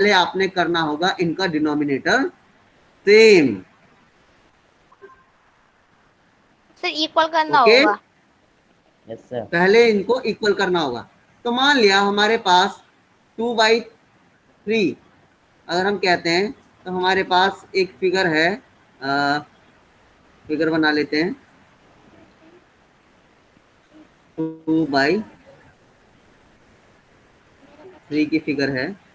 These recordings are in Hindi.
पहले आपने करना होगा इनका डिनोमिनेटर सेम। सर इक्वल करना ओके, होगा। Yes sir. पहले इनको इक्वल करना होगा। तो मान लिया हमारे पास 2/3 अगर हम कहते हैं तो हमारे पास एक फिगर है, फिगर बना लेते हैं। 2/3 की फिगर है,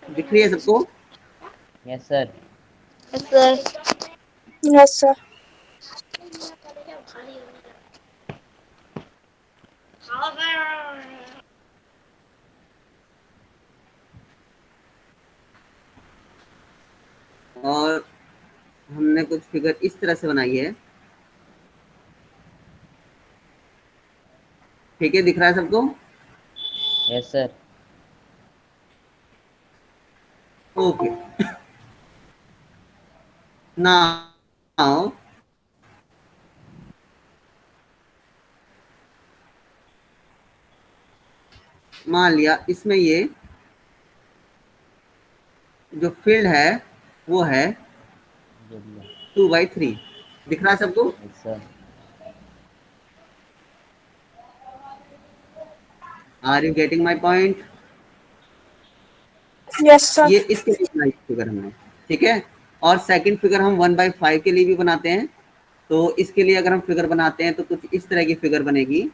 दिख रही है सबको? Yes sir. Sir yes sir. और हमने कुछ फिगर इस तरह से बनाई है। ठीक है, दिख रहा है सबको? Yes sir. ओके, नाउ मान लिया इसमें ये जो फील्ड है वो है 2/3। दिख रहा है सबको? Yes sir. Are you getting my point? Yes sir. ये इसके लिए बनाई फिगर हमने, ठीक है। और सेकंड फिगर हम 1/5 के लिए भी बनाते हैं। तो इसके लिए अगर हम फिगर बनाते हैं तो कुछ इस तरह की फिगर बनेगी।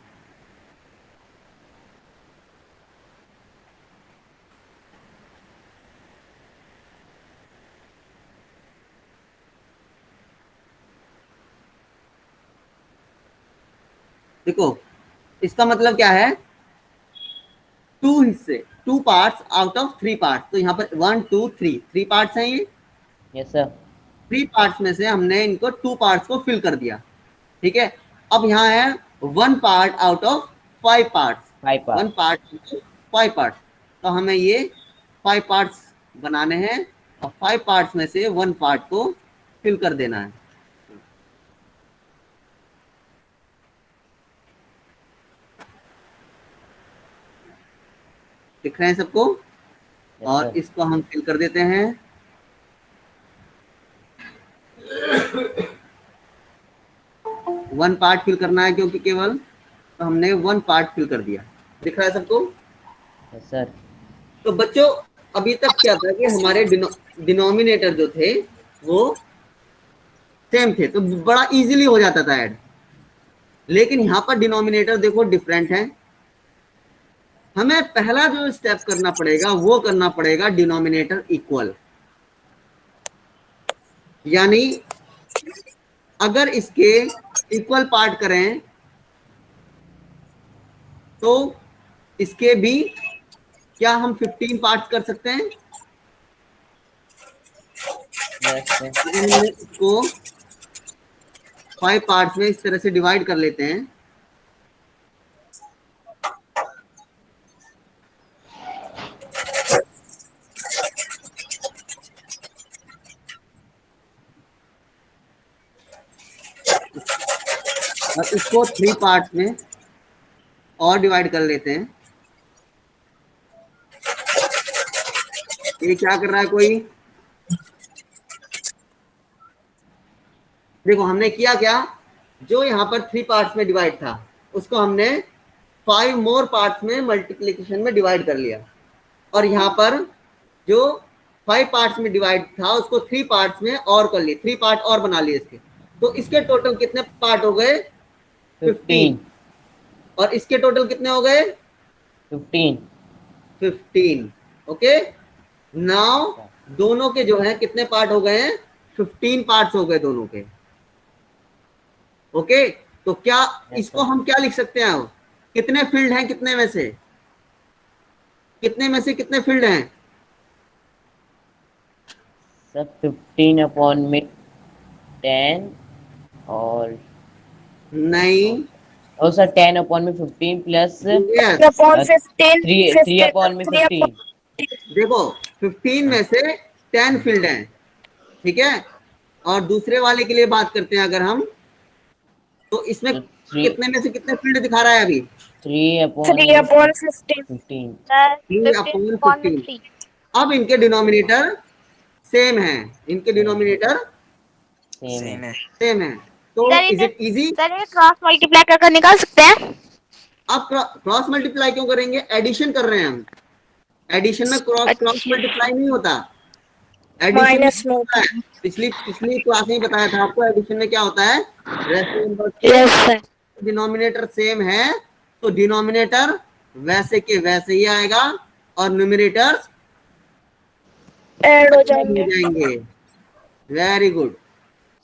देखो, इसका मतलब क्या है, 2 हिस्से, 2 पार्ट्स आउट ऑफ 3 पार्ट्स। तो यहाँ पर 1 2 3 पार्ट्स हैं ये। Yes sir. 3 पार्ट्स में से हमने इनको 2 पार्ट्स को फिल कर दिया, ठीक है। अब यहाँ है 1 part out of 5 parts, 5 1 part. Part 5 parts. तो हमें ये 5 पार्ट्स बनाने हैं और 5 पार्ट्स में से 1 पार्ट को फिल कर देना है। दिख रहे हैं सबको? यस और सर। इसको हम फिल कर देते हैं। वन पार्ट फिल करना है क्योंकि केवल, तो हमने 1 पार्ट फिल कर दिया। दिख रहा है सबको? Yes sir. तो बच्चों, अभी तक क्या था कि हमारे डिनोमिनेटर जो थे वो सेम थे, तो बड़ा इजीली हो जाता था ऐड। लेकिन यहाँ पर डिनोमिनेटर देखो डिफरेंट है। हमें पहला जो स्टेप करना पड़ेगा वो करना पड़ेगा डिनोमिनेटर इक्वल। यानी अगर इसके इक्वल पार्ट करें तो इसके भी क्या हम 15 पार्ट कर सकते हैं? Yes sir. हम इसको 5 पार्ट्स में इस तरह से डिवाइड कर लेते हैं। और इसको 3 पार्ट्स में और डिवाइड कर लेते हैं। ये क्या कर रहा है कोई? देखो हमने किया क्या, जो यहाँ पर 3 पार्ट्स में डिवाइड था उसको हमने 5 मोर पार्ट्स में मल्टीप्लिकेशन में डिवाइड कर लिया। और यहाँ पर जो 5 पार्ट्स में डिवाइड था उसको 3 पार्ट्स में और कर लिए, 3 पार्ट और बना लिए इसके। तो इसके टोटल कितने पार्ट हो गए? 15। 15। और इसके टोटल कितने हो गए? 15। 15। ओके, नाउ दोनों के जो है कितने पार्ट हो गए हैं? 15 पार्ट्स हो गए दोनों के। ओके, तो क्या इसको हम क्या लिख सकते हैं? कितने फील्ड हैं, कितने में से कितने फील्ड हैं? सर 15 अपॉन में 10 और नहीं, और सर 10 अपॉन में 15 प्लस यस, अपॉन 15 3 अपॉन में 15। देखो 15 में से 10 फील्ड हैं, ठीक है। और दूसरे वाले के लिए बात करते हैं अगर हम, तो इसमें 3 कितने में से कितने फील्ड दिखा रहा है अभी? 3/15. 15। सर 3 15 अपॉन upon में 15। 3। अब इनके डिनोमिनेटर सेम है, इनके डिनोमिनेटर सेम है। सेम है। सेम है। तो सर इज इन्हें इट इजी? सर इन्हें क्रॉस मल्टीप्लाई कर निकाल सकते हैं। आप क्रॉस मल्टीप्लाई क्यों करेंगे? एडिशन कर रहे हैं हम। एडिशन में क्रॉस क्रॉस अच्छा मल्टीप्लाई नहीं होता, एडिशन में माइनस क्या में होता होता है? है। पिछली पिछली क्लास में ही बताया था आपको, एडिशन में क्या होता है? रेशनल नंबर्स के यस सर। डिनोमिनेटर सेम है तो डिनोमिनेटर वैसे के वैसे ही आएगा और न्यूमरेटर ऐड हो ऐड हो जाएंगे। जाएंगे। Very good.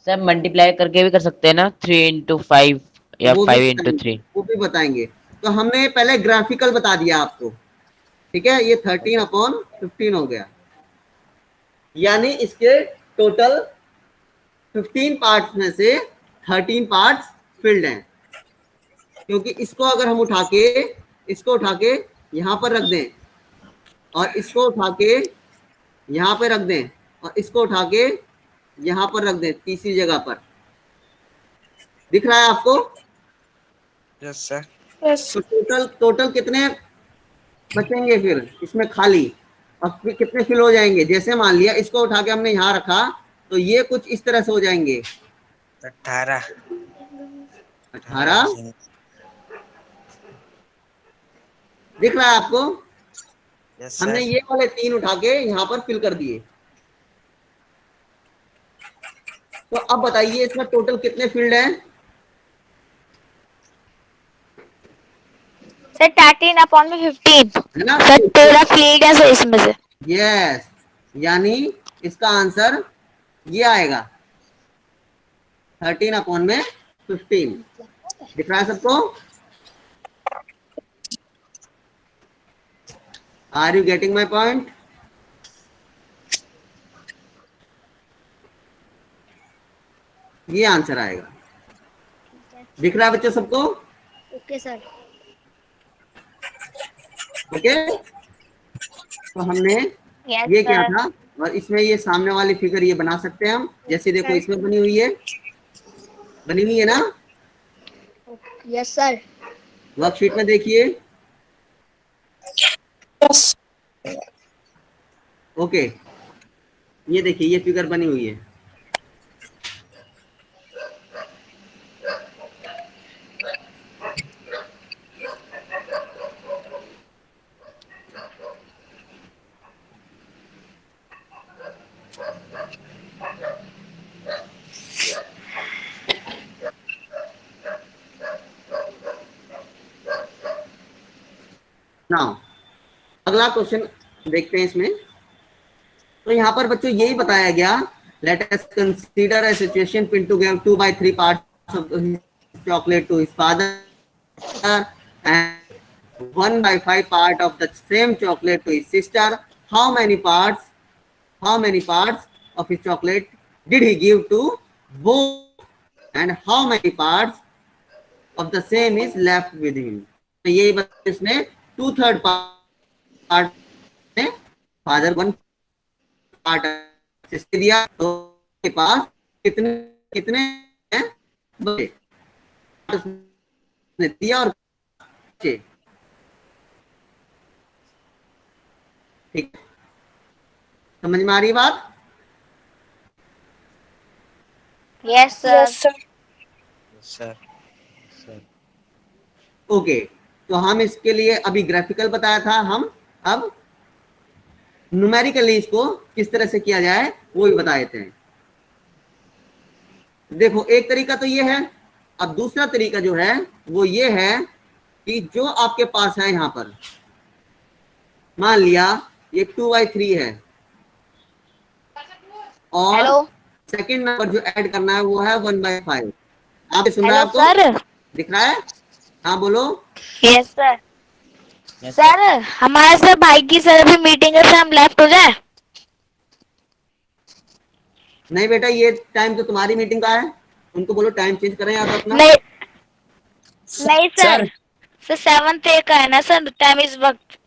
सर मल्टीप्लाई करके भी कर सकते हैं ना, 3 into 5 या वो भी 5 into 3। वो भी बताएंगे। तो हमने पहले ग्राफिकल बता दिया आपको, ठीक है? ये 13/15 हो गया, यानी इसके टोटल 15 पार्ट्स में से 13 पार्ट्स फिल्ड हैं, क्योंकि इसको अगर हम इसको उठा के यहाँ पर रख दें और इसको उठा के यहाँ पे रख दें और इसको उठा के यहाँ पर रख दें तीसरी जगह पर, दिख रहा है आपको? Yes sir. यस। तो टोटल टोटल कितने बचेंगे फिर इसमें खाली, और फिर कितने फिल हो जाएंगे? जैसे मान लिया इसको उठा के हमने यहाँ रखा तो ये कुछ इस तरह से हो जाएंगे। 18। 18 दिख रहा है आपको? यस हमने सर। ये वाले 3 उठा के यहाँ पर फिल कर दिए। तो अब बताइए इसमें टोटल कितने फील्ड हैं? सर 13 upon में 15। है ना? सर 13 फील्ड है सर इसमें से। यस, यानी इसका आंसर ये आएगा 13/15। दिख रहा है सबको? Are you getting my point? ये आंसर आएगा। दिख रहा है बच्चों सबको? Okay sir. ओके, तो हमने यस ये क्या सर। था, और इसमें ये सामने वाली फिगर ये बना सकते हैं हम, जैसे देखो इसमें बनी हुई है ना? Yes sir. वर्कशीट में देखिए। यस। ओके, ये देखिए ये फिगर बनी हुई है। नाउ अगला क्वेश्चन देखते हैं इसमें। तो यहाँ पर बच्चों यही बताया गया, let us consider a situation Pintu give 2/3 parts of chocolate to his father and 1/5 part of the same chocolate to his sister. How many parts of his chocolate did he give to both, and how many parts of the same is left with him? तो यही बात इसमें 2/3 पार्ट में फादर 1 पार्ट सिस्टर दिया, तो के पास कितने कितने हैं बचे? उसने दिया और बचे। ठीक, समझ में आ रही बात? Yes sir. Yes sir. Sir. Okay, तो हम इसके लिए अभी ग्राफिकल बताया था, हम अब न्यूमेरिकली इसको किस तरह से किया जाए वो भी बता देते हैं। देखो एक तरीका तो ये है, अब दूसरा तरीका जो है वो ये है कि जो आपके पास है यहाँ पर, मान लिया ये 2/3 है और हेलो सेकंड नंबर जो ऐड करना है वो है 1/5। आप सुन रहे हैं? हेलो आपको सर। दिख रहा है? हाँ बोलो। Yes sir. सर हमारे सर भाई की सर अभी मीटिंग है, सर हम लेफ्ट हो जाए? नहीं बेटा, ये टाइम तो तुम्हारी मीटिंग का है, उनको बोलो टाइम चेंज करें या तो अपना। नहीं नहीं सर, सर 7th A का है ना सर टाइम इस वक्त।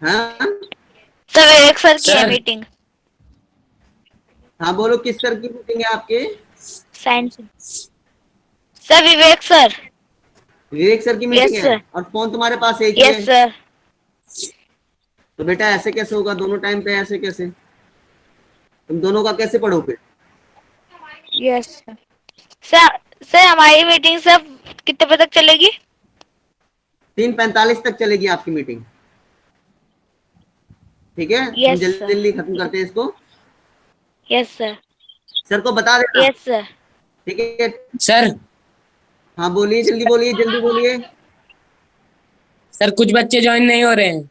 हाँ सर विवेक सर की है मीटिंग। हाँ बोलो, किस सर की मीटिंग है आपके? साइंस सर विवेक सर। विवेक सर की Yes, मीटिंग है sir. और फोन तुम्हारे पास एक ही Yes, है। sir. तो बेटा ऐसे कैसे होगा, दोनों टाइम पे ऐसे कैसे, तुम दोनों का कैसे पढ़ोगे? Yes, sir. सर हमारी मीटिंग सब कितने बजे तक चलेगी? 3:45 तक चलेगी आपकी मीटिंग। ठीक है, हम Yes, जल्दी sir. जल्दी खत्म करते हैं इसको। Yes, sir. सर को बता देना। Yes, sir. ठीक है, सर हाँ बोलिए, जल्दी बोलिए, जल्दी बोलिए। सर कुछ बच्चे ज्वाइन नहीं हो रहे हैं।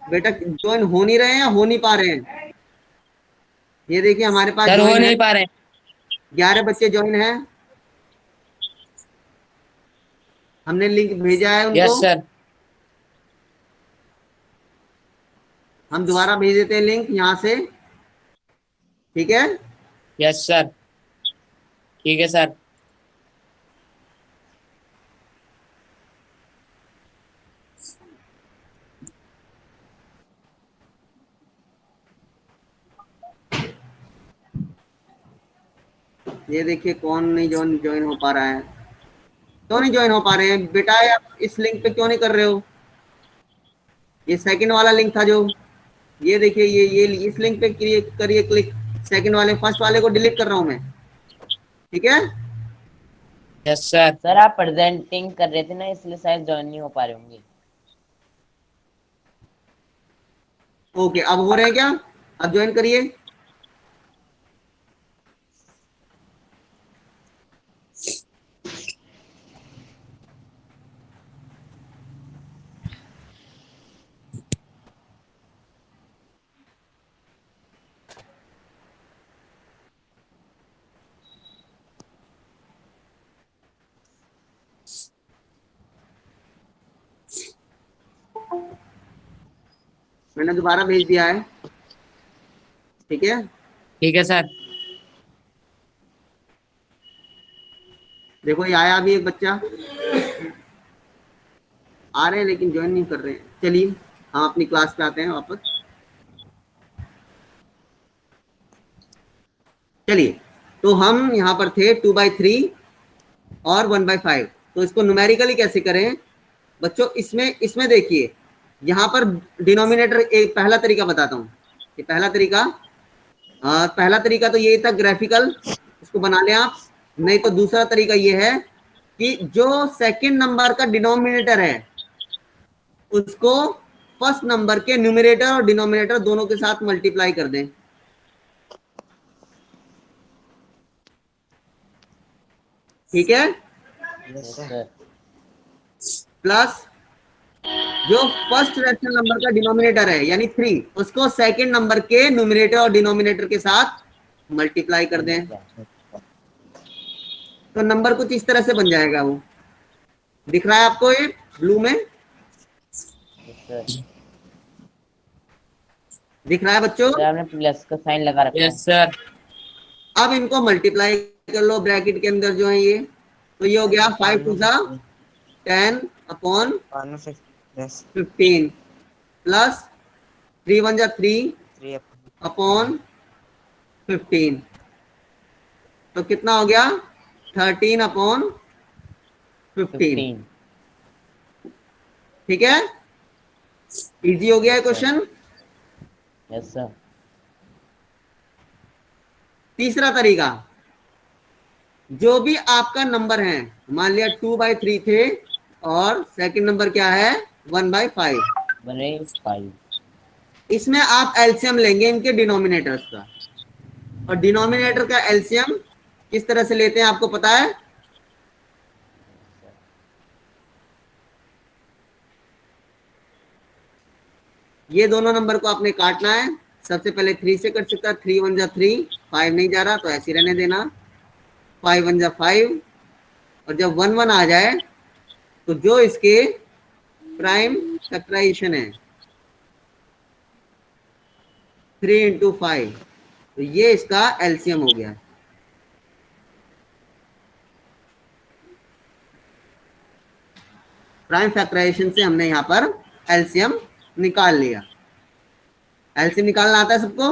बेटा ज्वाइन हो नहीं रहे हैं या हो नहीं पा रहे हैं? ये देखिए हमारे पास सर हो ज्वाइन है, नहीं पा रहे हैं। 11 बच्चे ज्वाइन हैं। हमने लिंक भेजा है उनको, यस सर। हम दोबारा भेज देते हैं लिंक यहाँ से। ठीक है, यस सर, ठीक है सर। ये देखिए कौन नहीं ज्वाइन ज्वाइन हो पा रहा है, क्यों नहीं ज्वाइन हो पा रहे हैं बेटा? आप इस लिंक पे क्यों नहीं कर रहे हो? ये सेकंड वाला लिंक था जो, ये देखिए ये इस लिंक पे करिए क्लिक। सेकंड वाले, फर्स्ट वाले को डिलीट कर रहा हूं मैं। ठीक है, यस सर। सर आप प्रेजेंटिंग कर रहे थे ना, इसलिए शायद ज्वाइन नहीं हो पा रहे होंगे। ओके, अब हो रहे हैं क्या? अब ज्वाइन करिए। मैंने दोबारा भेज दिया है। ठीक है, ठीक है सर। देखो ये आया अभी एक बच्चा, आ रहे हैं लेकिन ज्वाइन नहीं कर रहे हैं। चलिए हम अपनी क्लास पे आते हैं वापस। चलिए, तो हम यहाँ पर थे 2/3 और 1/5। तो इसको न्यूमेरिकली कैसे करें बच्चों? इसमें इसमें देखिए, यहाँ पर डिनोमिनेटर, एक पहला तरीका बताता हूँ। ये पहला तरीका तो ये था ग्राफिकल, इसको बना लें आप। नहीं तो दूसरा तरीका ये है कि जो सेकंड नंबर का डिनोमिनेटर है उसको फर्स्ट नंबर के न्यूमरेटर और डिनोमिनेटर दोनों के साथ मल्टीप्लाई कर दें। ठीक है, यस सर। सर प्लस जो फर्स्ट रैशनल नंबर का डिनोमिनेटर है यानी 3, उसको सेकंड नंबर के न्यूमरेटर और डिनोमिनेटर के साथ मल्टीप्लाई कर दें। तो नंबर कुछ इस तरह से बन जाएगा। वो दिख रहा है आपको ये ब्लू में? सर दिख रहा है बच्चों? सर आपने प्लस का साइन लगा रखा है। Yes sir. अब इनको मल्टीप्लाई कर लो ब्रैकेट के अंदर जो है ये, तो ये हो गया 5 2 10 अपॉन 15 प्लस 3 1 3 3 अपॉन 15। तो कितना हो गया? 13 अपॉन 15। ठीक है, इजी हो गया है क्वेश्चन। Yes sir. तीसरा तरीका, जो भी आपका नंबर है, मान लिया 2/3 थे और सेकंड नंबर क्या है 1/5, 1/5। इसमें आप एलसीएम लेंगे इनके डिनोमिनेटर्स का। और डिनोमिनेटर का एलसीएम किस तरह से लेते हैं आपको पता है? ये दोनों नंबर को आपने काटना है। सबसे पहले 3 से कट सकता है, 3 1 3, 5 नहीं जा रहा तो ऐसे रहने देना, 5 1 5। और जब 1 1 आ जाए तो जो इसके प्राइम फैक्टराइजेशन है 3 × 5, तो ये इसका एलसीएम हो गया। प्राइम फैक्टराइजेशन से हमने यहाँ पर एलसीएम निकाल लिया। एलसीएम निकालना आता है सबको?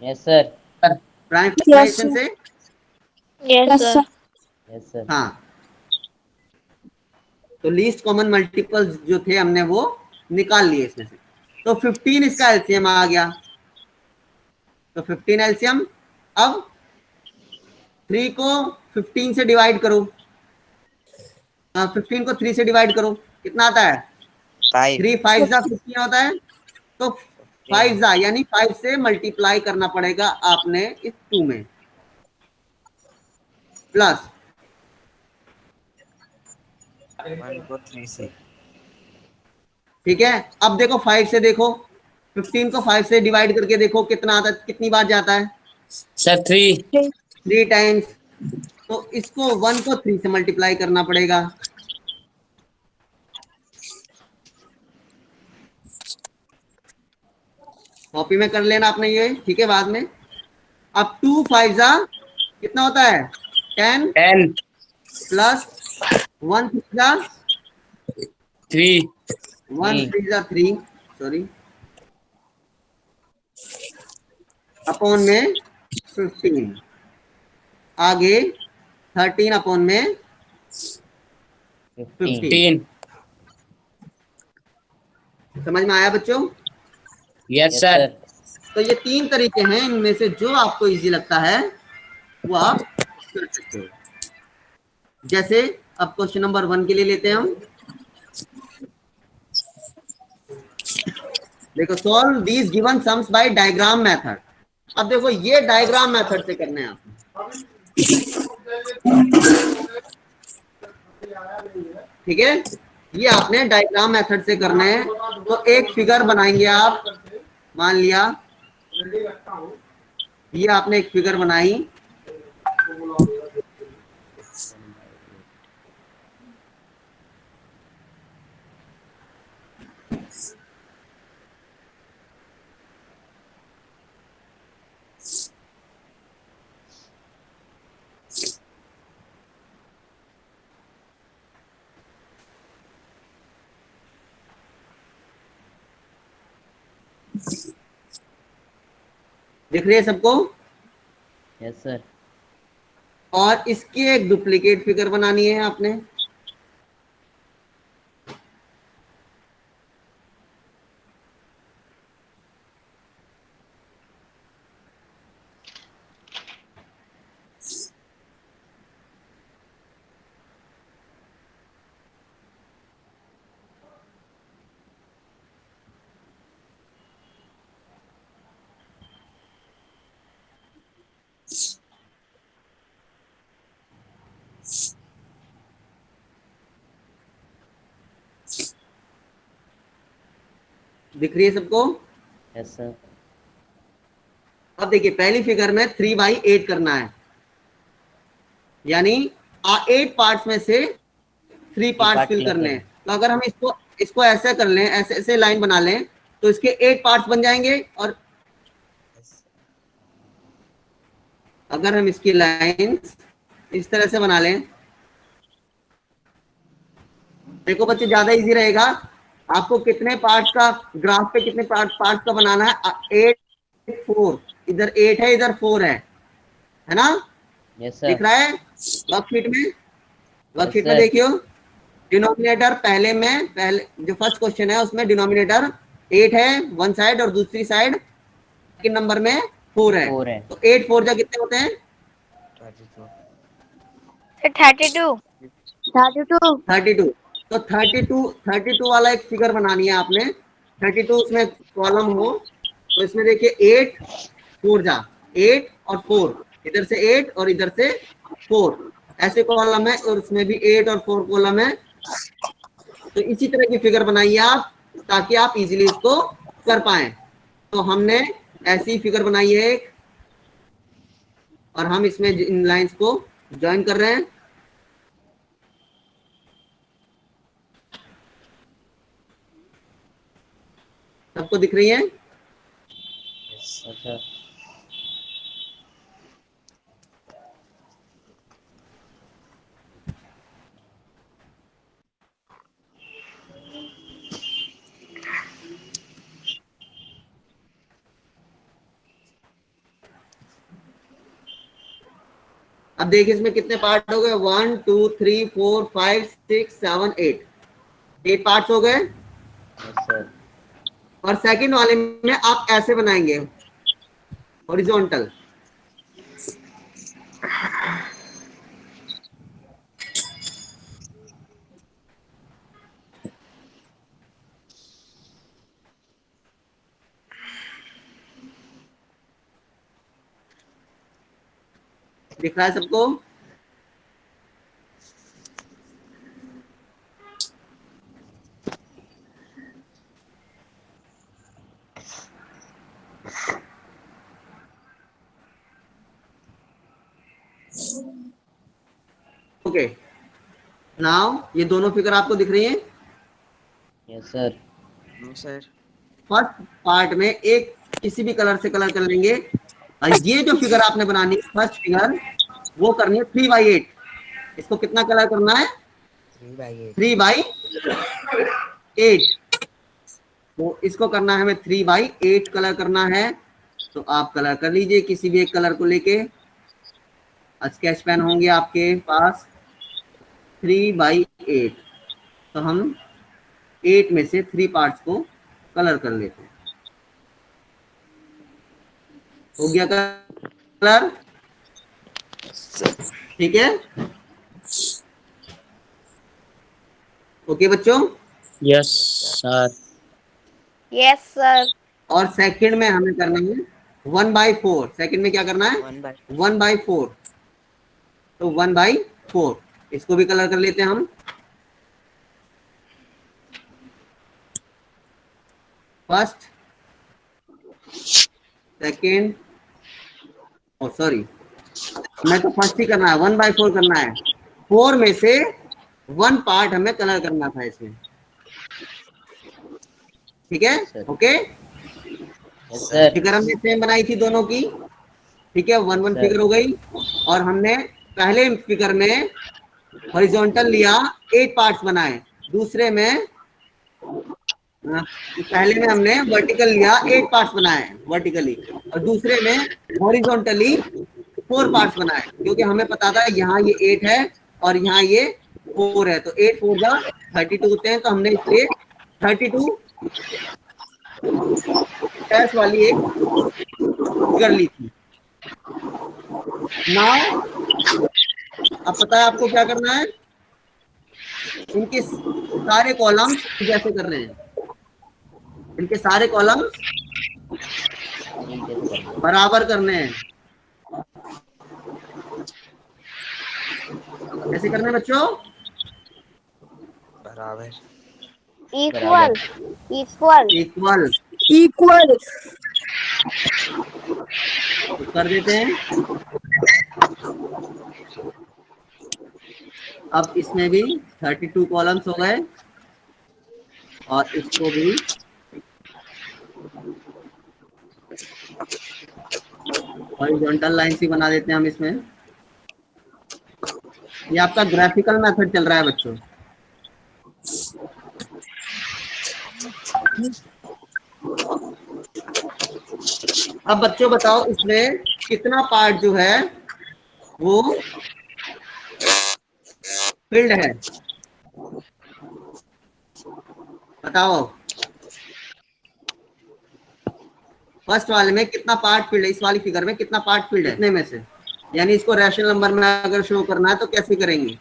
Yes sir. प्राइम फैक्टराइजेशन से? Yes, Yes, sir. sir. Yes sir. हाँ, तो लीस्ट कॉमन मल्टीपल जो थे हमने वो निकाल लिए इसमें से। तो 15 इसका एलसीएम आ गया। तो 15 एलसीएम। अब 3 को 15 से डिवाइड करो। 15 को 3 से डिवाइड करो, कितना आता है? 5 3 5 जा 15 होता है। तो 5 जा यानी 5 से मल्टीप्लाई करना पड़ेगा आपने इस 2 में, प्लस 1 को 3 से। ठीक है। अब देखो 5 से देखो, 15 को 5 से डिवाइड करके देखो कितना आता है, कितनी बार जाता है? सर 3। 3 टाइम्स। तो इसको 1 को 3 से मल्टीप्लाई करना पड़ेगा। कॉपी में कर लेना आपने ये, ठीक है, बाद में। अब 2 5 जा कितना होता है? 10 10 प्लस 1 3 जा 3 1 3 जा 3, सॉरी, अपॉन में 15, आगे 13 अपॉन में 15। 15। समझ में आया बच्चों? Yes sir. तो ये 3 तरीके हैं, इनमें से जो आपको इजी लगता है वो आप कर सकते हो। जैसे अब क्वेश्चन नंबर 1 के लिए लेते हैं हम। देखो, solve these given sums by diagram method. अब देखो ये डायग्राम मेथड से करने हैं आप, ठीक है। ये आपने डायग्राम मेथड से करने हैं। तो एक फिगर बनाएंगे आप, मान लिया ये आपने एक फिगर बनाई। दिख रही है सबको? Yes sir. और इसकी एक डुप्लीकेट फिगर बनानी है आपने। दिख रही है सबको? Yes sir. अब देखिए पहली फिगर में 3/8 करना है, यानी 8 पार्ट्स में से 3 पार्ट्स फिल करने हैं। तो अगर हम इसको ऐसे कर लें, ऐसे ऐसे लाइन बना लें, तो इसके 8 पार्ट्स बन जाएंगे। और अगर हम इसकी लाइन इस तरह से बना लें, देखो बच्चे ज्यादा इजी रहेगा। आपको कितने पार्ट्स का ग्राफ पे कितने पार्ट्स का बनाना है? 8 4, इधर 8 है, इधर 4 है ना? Yes sir. दिख रहा है वर्कशीट में? वर्कशीट में sir. देखियो, डिनोमिनेटर पहले जो फर्स्ट क्वेश्चन है उसमें डिनोमिनेटर 8 है वन साइड और दूसरी साइड सेकंड नंबर में 4 है। 4 है। तो 8 4 जा कितने होते हैं? 32 32। तो 32 वाला एक फिगर बनानी है आपने। 32 उसमें कॉलम हो, तो इसमें देखिए 8 4 जा 8 और 4, इधर से 8 और इधर से 4, ऐसे कॉलम है, और उसमें भी 8 और 4 कॉलम है। तो इसी तरह की फिगर बनाइए आप, ताकि आप इजीली इसको कर पाए। तो हमने ऐसी फिगर बनाई है एक, और हम इसमें इन लाइंस को ज्वाइन कर रहे हैं। सबको दिख रही है? अच्छा। अब देखिए इसमें कितने पार्ट हो गए? 1 2 3 4 5 6 7 8। 8 पार्ट्स हो गए। Yes sir. और सेकंड वाले में आप ऐसे बनाएंगे, हॉरिजॉन्टल। दिख रहा है सबको? ओके, नाउ ये दोनों फिगर आपको दिख रही हैं? Yes sir. No sir. First part में एक किसी भी कलर से कलर कर लेंगे, और ये जो फिगर आपने बनानी है फर्स्ट फिगर, वो करनी है 3/8। इसको कितना कलर करना है? 3/8। 3/8। तो इसको करना है हमें 3/8 कलर करना है। तो आप कलर कर लीजिए किसी भी एक कलर को लेके। स्केच पेन होंगे आपके पास। 3/8। तो हम 8 में से 3 पार्ट्स को कलर कर लेते हैं। हो गया कलर? ठीक है, ओके बच्चों। Yes sir. Yes sir. और सेकंड में हमें करना है 1/4। सेकंड में क्या करना है? 1/4। तो 1/4 इसको भी कलर कर लेते हैं हम। फर्स्ट, सेकंड, ओ सॉरी, मैं तो फर्स्ट ही करना है, 1/4 करना है। 4 में से 1 पार्ट हमें कलर करना था इसमें। ठीक है, ओके। Yes sir. फिगर हमने सेम बनाई थी दोनों की। ठीक है, 1 फिगर हो गई। और हमने पहले फिगर में हॉरिजॉन्टल लिया, 8 पार्ट्स बनाए। दूसरे में पहले में हमने वर्टिकल लिया, 8 पार्ट्स बनाए वर्टिकली, और दूसरे में हॉरिजॉन्टली 4 पार्ट्स बनाए, क्योंकि हमें पता था यहाँ ये 8 है और यहाँ ये 4 है। तो 8 4 जा 32 होते हैं। तो हमने इसलिए 32 डैश वाली एक फिगर ली थी। नाउ अब पता है आपको क्या करना है? इनके सारे कॉलम्स जैसे कर रहे हैं, इनके सारे कॉलम्स बराबर करने हैं। कैसे करने हैं बच्चों? बराबर। इक्वल। इक्वल। इक्वल। इक्वल। तो कर देते हैं। अब इसमें भी 32 कॉलम्स हो गए, और इसको भी हॉरिजॉन्टल लाइन ही बना देते हैं हम इसमें। ये आपका ग्राफिकल मेथड चल रहा है बच्चों। अब बच्चों बताओ इसमें कितना पार्ट जो है वो फील्ड है? बताओ, फर्स्ट वाले में कितना पार्ट फील्ड है? इस वाली फिगर में कितना पार्ट फील्ड है इतने में से? यानी इसको रैशनल नंबर में अगर शो करना है तो कैसे करेंगे?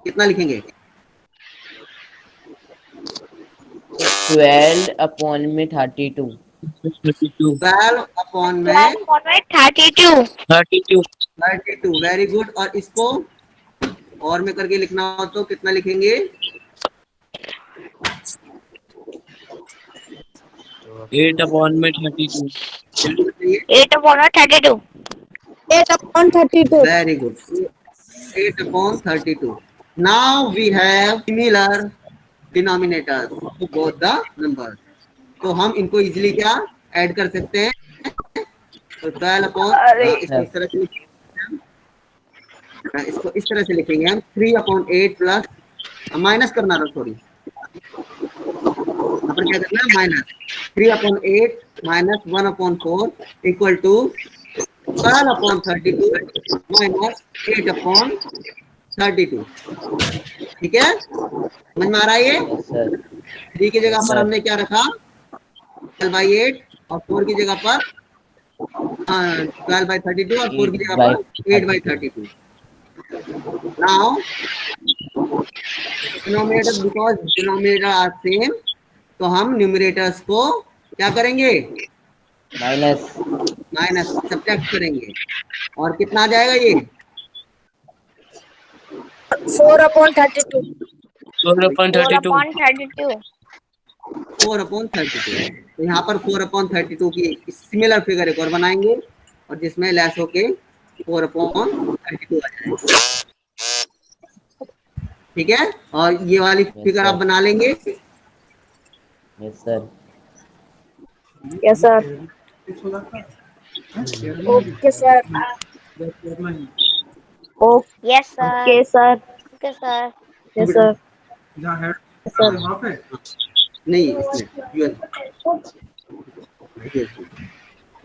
कितना लिखेंगे? 12/32। 12 अपॉन में 32। 32। Very good. और इसको और में करके लिखना हो तो कितना लिखेंगे? 8/32। 8/32। 8/32. Very good. 8/32. Now we have similar denominators to both the numbers. तो हम इनको इजीली क्या ऐड कर सकते हैं? तो 12 अपॉन, इसको इस तरह से इसको इस तरह से लिखेंगे हम 3/8 प्लस, माइनस करना था सॉरी, अपन क्या करना है? Minus 3/8 minus 1/4 equal to 12/32 minus 8/32। 32। ठीक है, समझ में आ रहा है ये? Yes sir. 3 की जगह पर हमने क्या रखा, 12/8, और 4 की जगह पर 12/32, और 4 की जगह पर 8/32। Now denominator, because denominator are same, तो हम न्यूमरेटर्स को क्या करेंगे, माइनस सब्ट्रैक्ट करेंगे, और कितना आ जाएगा ये, 4/32। 4/32। 4/32। 4/32। तो यहाँ पर 4/32 की सिमिलर फिगर एक और बनाएंगे, और जिसमें लेस होके 4/32 आ जाएगा। ठीक है, और ये वाली फिगर आप बना लेंगे। Yes sir. Yes sir. Okay sir. Yes sir. Okay sir. Okay sir. Yes sir. Sir नहीं, इसमें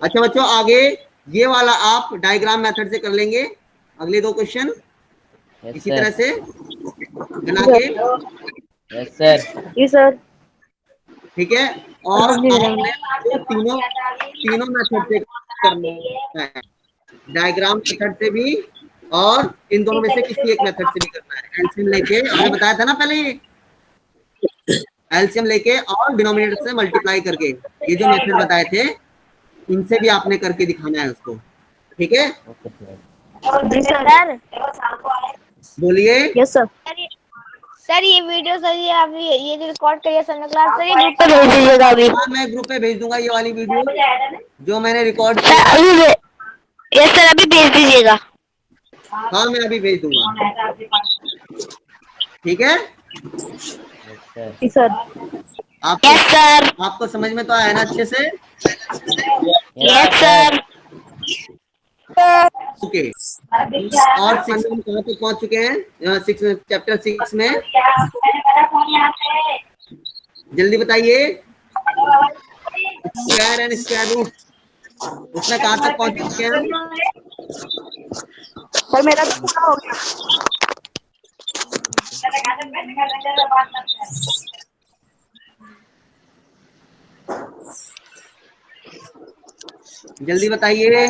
अच्छा बच्चों, आगे ये वाला आप डायग्राम मेथड से कर लेंगे, अगले 2 क्वेश्चन इसी तरह से बना के। Yes sir. जी सर। ठीक है, और आपने तीनों मेथड से करना है, डायग्राम मेथड से भी, और इन दोनों में से किसी एक मेथड से भी करना है। एलसीएम लेके, हमने बताया था ना पहले, एलसीएम लेके और डिनोमिनेटर से मल्टीप्लाई करके, ये जो मेथड बताए थे, इनसे भी आपने करके दिखाना है उसको। ठीक है, जी सर बोलिए। Yes sir. सर ये वीडियो सर, ये जो रिकॉर्ड करिए सर ने क्लास, सर ये ग्रुप पे भेज दीजिएगा अभी। हाँ, मैं ग्रुप पे भेज दूंगा ये वाली वीडियो जो मैंने रिकॉर्ड सर किया है। अभी यस सर, अभी भेज दीजिएगा। हाँ, मैं अभी भेज दूंगा। ठीक है, जी सर। आपको यस सर। आपको समझ में तो आया ना अच्छे से? Yes sir. ओके, और 6 में कहाँ पे पहुंच चुके हैं? 6 चैप्टर 6 में, जल्दी बताइए। स्क्वायर एंड स्क्वायर रूट, उसमें कहाँ तक पहुंच चुके हैं हम? सर मेरा तो पूरा हो गया। जल्दी बताइए।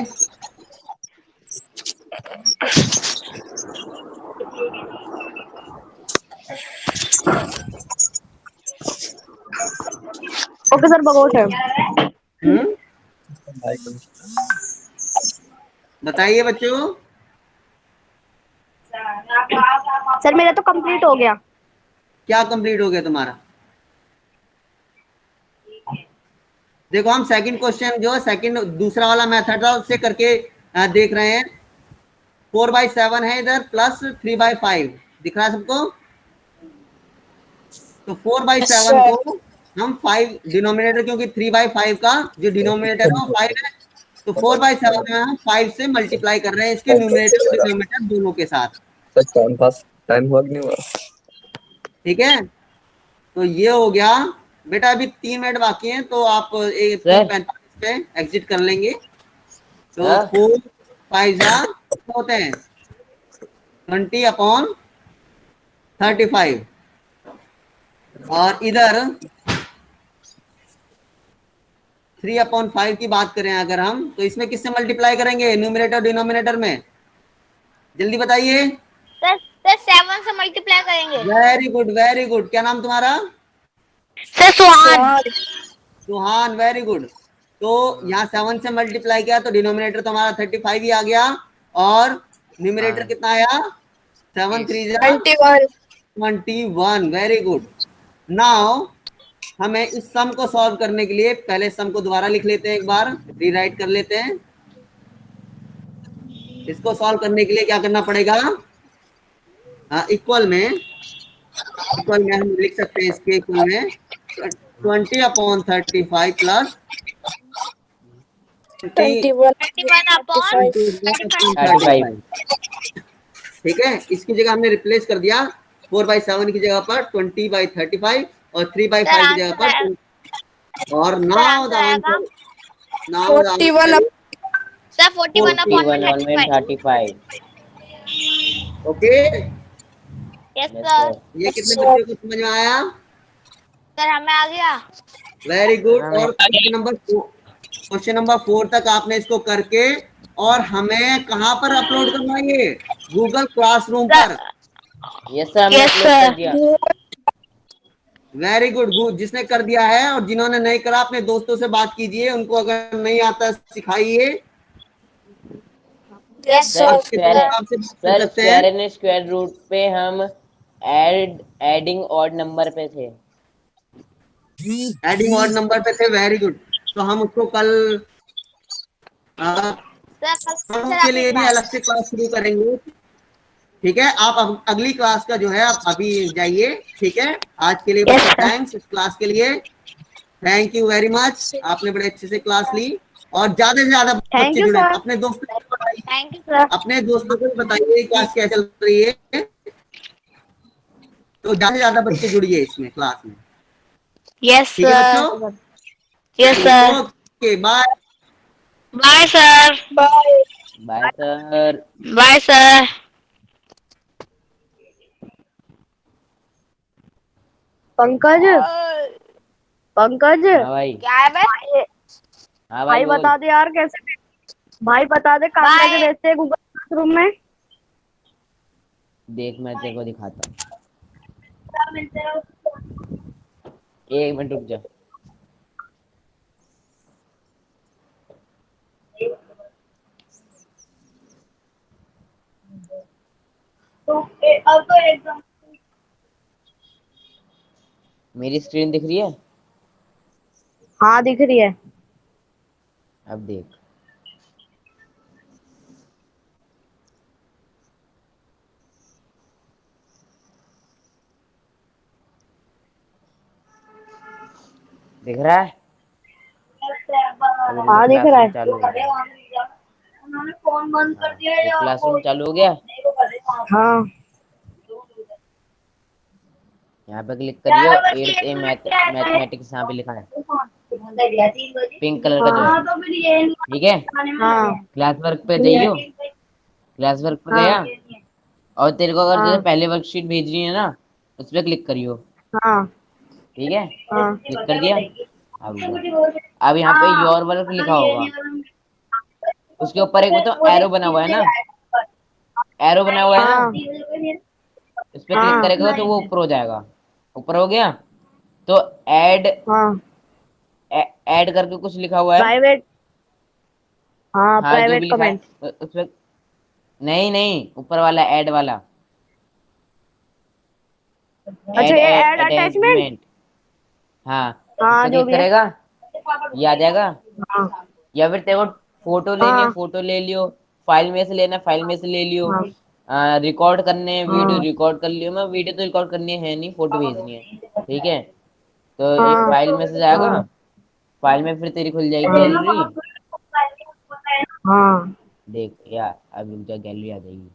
ओके सर, बहुत है। बताइए बच्चों। सर मेरा तो कंप्लीट हो गया। क्या कंप्लीट हो गया तुम्हारा? देखो, हम सेकंड क्वेश्चन जो सेकंड दूसरा वाला मेथड था उससे करके देख रहे हैं। 4/7 है इधर, प्लस 3/5 दिख रहा है सबको? तो 4/7 को हम 5 डिनोमिनेटर, क्योंकि 3/5 का जो डिनोमिनेटर है वो 5 है, तो 4/7 में हम 5 से मल्टीप्लाई कर रहे हैं इसके न्यूमरेटर और डिनोमिनेटर दोनों के साथ। टाइम हुआ नहीं हुआ? ठीक है, तो ये हो गया बेटा। अभी 3 मिनट बाकी हैं, तो आप 3:45 पे एग्जिट कर लेंगे। तो 4×5 होते हैं 20/35, और इधर 3/5 की बात करें अगर हम, तो इसमें किससे मल्टीप्लाई करेंगे न्यूमरेटर डिनोमिनेटर में? जल्दी बताइए। सर 7 से मल्टीप्लाई करेंगे। Very good, very good. क्या नाम तुम्हारा? सर सुहान। सुहान, वेरी गुड। तो यहाँ 7 से मल्टीप्लाई किया तो डिनोमिनेटर तो हमारा 35 ही आ गया, और न्यूमरेटर कितना आया? 7 3 21। Very good. नाउ हमें इस सम को सॉल्व करने के लिए पहले सम को दोबारा लिख लेते हैं, एक बार रीराइट कर लेते हैं। इसको सॉल्व करने के लिए क्या करना पड़ेगा? इक्वल में हम लिख सकते हैं, इसके इक्वल में 20/35 प्लस 21/35। ठीक है, इसकी जगह हमने रिप्लेस कर दिया 4/7 की जगह पर 20/35 और 3/5 की जगह पर, और now the answer, 41/35। Okay. Okay, yes yes sir. Sir. ये कितने बच्चों को समझ में आया? सर हमें आ गया। Very good. हमें और क्वेश्चन नंबर 4 तक आपने इसको करके और हमें कहाँ पर अपलोड करना है? ये गूगल क्लासरूम पर। यस सर, हमने यस अपलोड कर सर। दिया। Very good. जिसने कर दिया है और जिन्होंने नहीं करा अपने दोस्तों से बात कीजिए, उनको अगर नहीं आता सिखाइए। यस सर अब कितने स्क्वायर, आपसे बात कर सर सकते हैं? स्क्वायर एंड स्क्वायर रूट पे हम एडिंग ऑड नंबर पे थे। एडिंग ऑड नंबर पे थे। Very good. तो हम उसको कल सर कल हम सर उसके आपकी लिए भी क्लास। अलग से क्लास शुरू करेंगे। ठीक है, आप अगली क्लास का जो है आप अभी जाइए। ठीक है, आज के लिए यस बच्चों सर। थैंक्स इस क्लास के लिए। Thank you very much. आपने बड़े अच्छे से क्लास ली और ज्यादा से ज्यादा थैंक बच्चे यू जुड़े। सर। अपने दोस्तों को बताइए, थैंक यू सर। अपने दोस्तों को बताइए क्लास क्या चल रही है। तो ज्यादा से ज्यादा बच्चे जुड़िए इसमें क्लास में। यस ठीक है बच्चों, सर। यस चलिए sir. Okay bye. Bye sir. Bye sir. Bye sir. Pankaj, Pankaj, हाँ भाई। क्या है बे? भाई हाँ भाई भाई बोल। बता दे यार कैसे, भाई बता दे काम कैसे बाय। भेजते हैं गूगल क्लासरूम में। देख मैं तेरे को दिखाता हूँ, एक मिनट रुक जा। अब तो एग्जाम। मेरी स्क्रीन दिख रही है? हाँ दिख रही है। अब देख। दिख रहा है? अभी रुक जा, हाँ दिख रहा क्लासरूम है। चालू हो गया। उन्होंने फोन बंद कर हाँ दिया देख, या क्लासरूम चालू हो गया। हाँ। यहाँ पे क्लिक करियो, एट्थ ए मैथमेटिक्स यहाँ पे लिखा है, पिंक कलर का जो है। हाँ तो फिर ये ठीक है, हाँ क्लास वर्क पे जाइयो। क्लास वर्क पे हाँ गया और तेरे को अगर जैसे हाँ पहले वर्कशीट भेजनी है ना, उस पर क्लिक करियो। हाँ ठीक है, हाँ क्लिक कर दिया। अब रुक जा। अब यहाँ पे योर वर्क लिखा होगा, उसके ऊपर एक बताओ एरो बना हुआ है ना, एरो बना हुआ है ना, हाँ इस पे क्लिक हाँ करेगा तो वो ऊपर हो जाएगा। ऊपर हो गया तो ऐड, हाँ ऐड करके कुछ लिखा हुआ है। प्राइवेट, हाँ हाँ जो प्राइवेट भी लिखा है कमेंट। उस पे, नहीं नहीं ऊपर वाला ऐड वाला, अच्छा ऐड ये ऐड अटैचमेंट। अटैचमेंट। हाँ, इस हाँ पे जो क्लिक भी है। करेगा, ये आ जाएगा। हाँ या फिर तेरे को फोटो लेनी है हाँ फोटो ले लियो, फाइल में से लेना है फाइल में से ले लियो, हाँ रिकॉर्ड करने हैं वीडियो हाँ रिकॉर्ड कर लियो। मैं वीडियो तो रिकॉर्ड करनी है नहीं, फोटो भेजनी है। ठीक है, तो एक हाँ फाइल में से जाएगा, हाँ फाइल में फिर तेरी खुल जाएगी हाँ गैलरी। हाँ देख यार अब रुक जा, गैलरी आ जाएगी।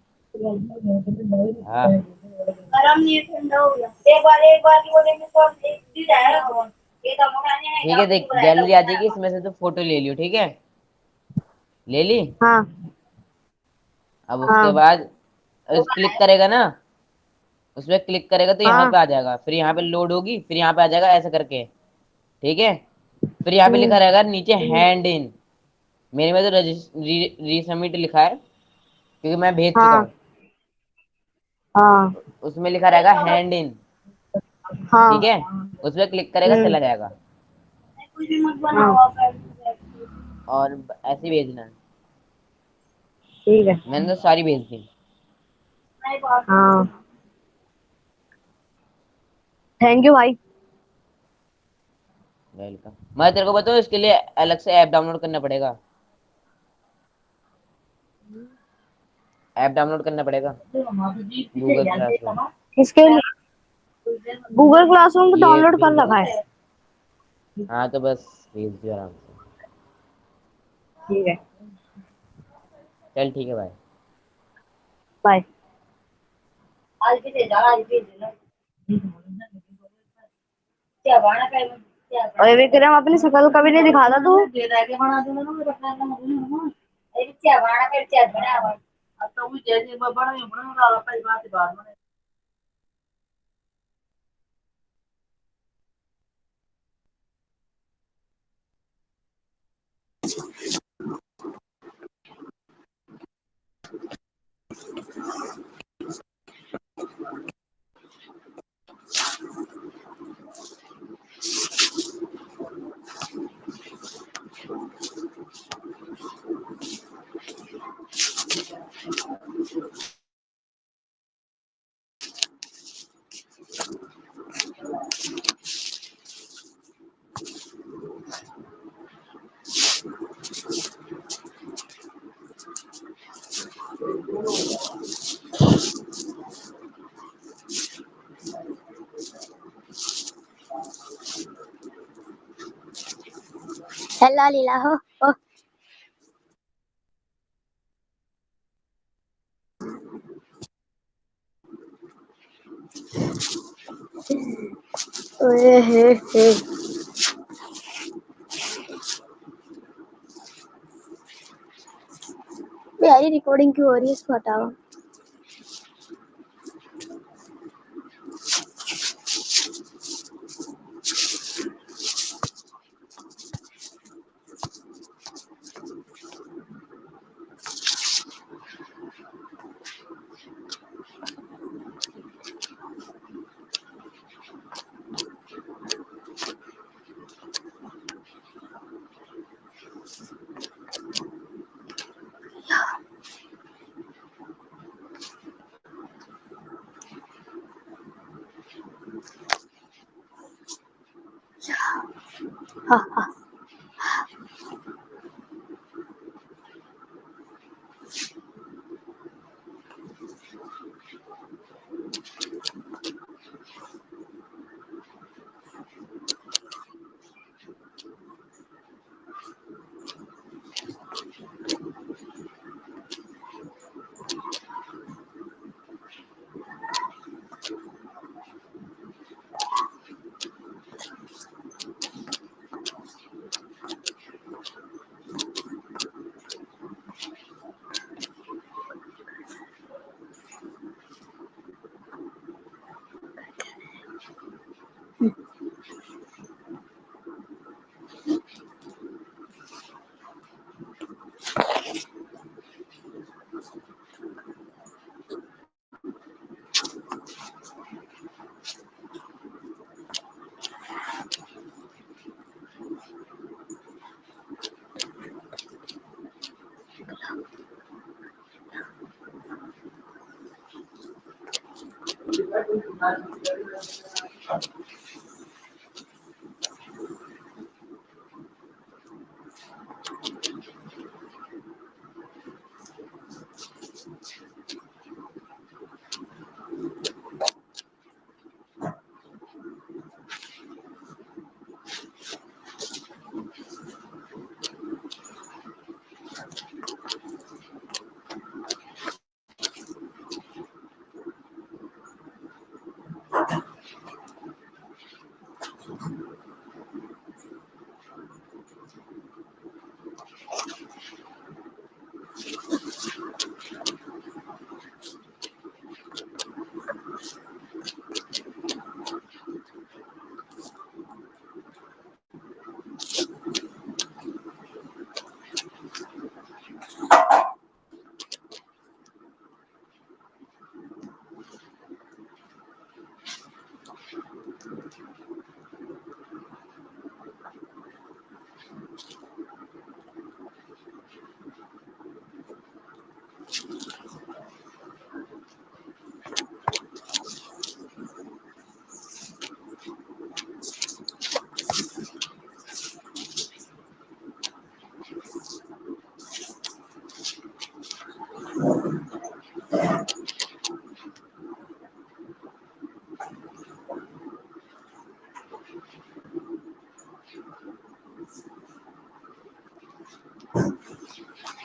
हाँ गरम नहीं है, ठंडा हो गया। एक बार की बोलेंगे तो एक भी जाएगा फोन। ये तो मोटा नहीं है, ठीक है, देख गैलरी आ जाएगी, इसमें से तो फोटो ले लियो। ठीक है, ले ली। हाँ अब हाँ उसके बाद उस क्लिक करेगा ना, उस पर क्लिक करेगा तो यहाँ हाँ पे आ जाएगा, फिर यहाँ पे लोड होगी, फिर यहाँ पे आ जाएगा ऐसे करके। ठीक है, फिर यहाँ पे लिखा रहेगा नीचे हैंड इन। मेरे में तो रीसबमिट लिखा है क्योंकि मैं भेज चुका हाँ हूँ। हाँ उसमें लिखा रहेगा हैंड इन। हाँ ठीक है, उस पर क्लिक करेगा चला जाएगा। कुछ भी मत बनाओ। और ऐसे ही भेजना है। ठीक है। मैंने तो सारी भेज दी। हाँ थैंक यू भाई। वेलकम। मैं तेरे को बताऊँ, इसके लिए अलग से ऐप डाउनलोड करना पड़ेगा, ऐप डाउनलोड करना पड़ेगा गूगल क्लासरूम। किसके लिए? गूगल क्लासरूम तो ये डाउनलोड कर भी, रखा है। हाँ तो बस भेज दियो आराम से। ठीक है चल ठीक है भाई। बाय। आज भी दे जा, आज भी दे ना। क्या बाना का और विक्रम अपनी शक्ल कभी नहीं दिखाता तू। दे दे के बना दूंगा ना, मेरा अपना मत अरे क्या बाना कर क्या बना अब तो वो जैसे बड़ा बड़ा वाला बात बात हेलो लीला हो ओ ओए हे यार रिकॉर्डिंग क्यों हो रही है इसको हटाओ। हाँ हाँ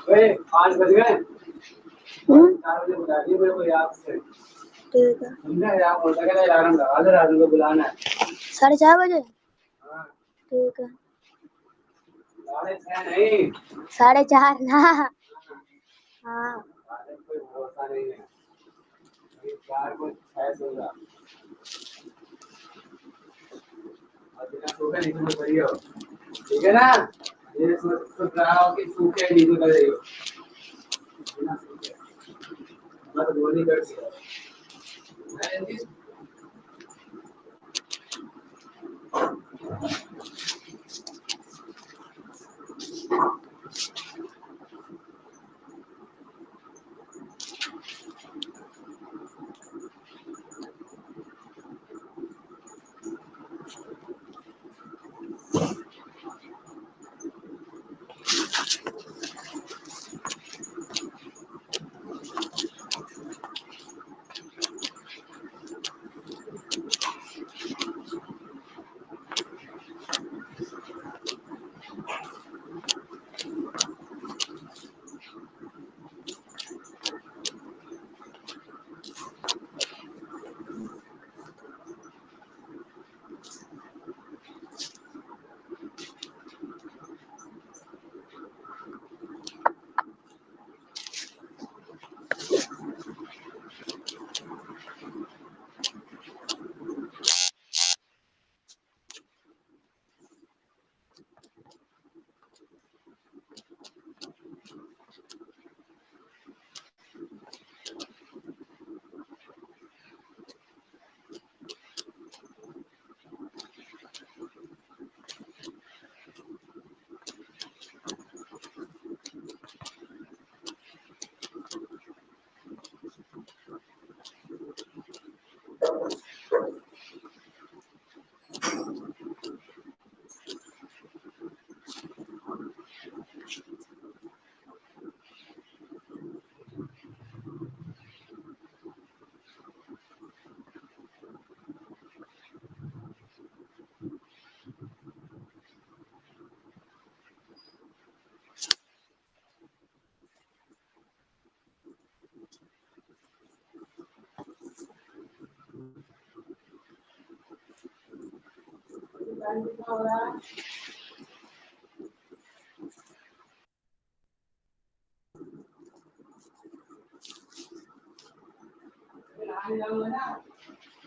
भाई 5 बज गए 4 बजे बुला दिए मेरे को याद से ठीक है समझा यार बोलता है अलार्म लगा दे रात को बुलाना है 4:30 बजे हाँ ठीक है 6:30 नहीं 4:30 ना हाँ कोई भरोसा नहीं है 4 को 6 से होगा और बिना सो के निकल पड़ी हो ठीक है ना ये सब गाँव के सूखे डीजल कर रही हो बस गोली कर दिया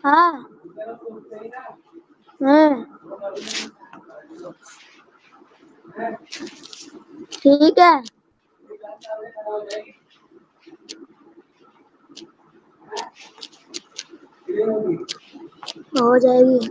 हाँ ठीक है हो जाएगी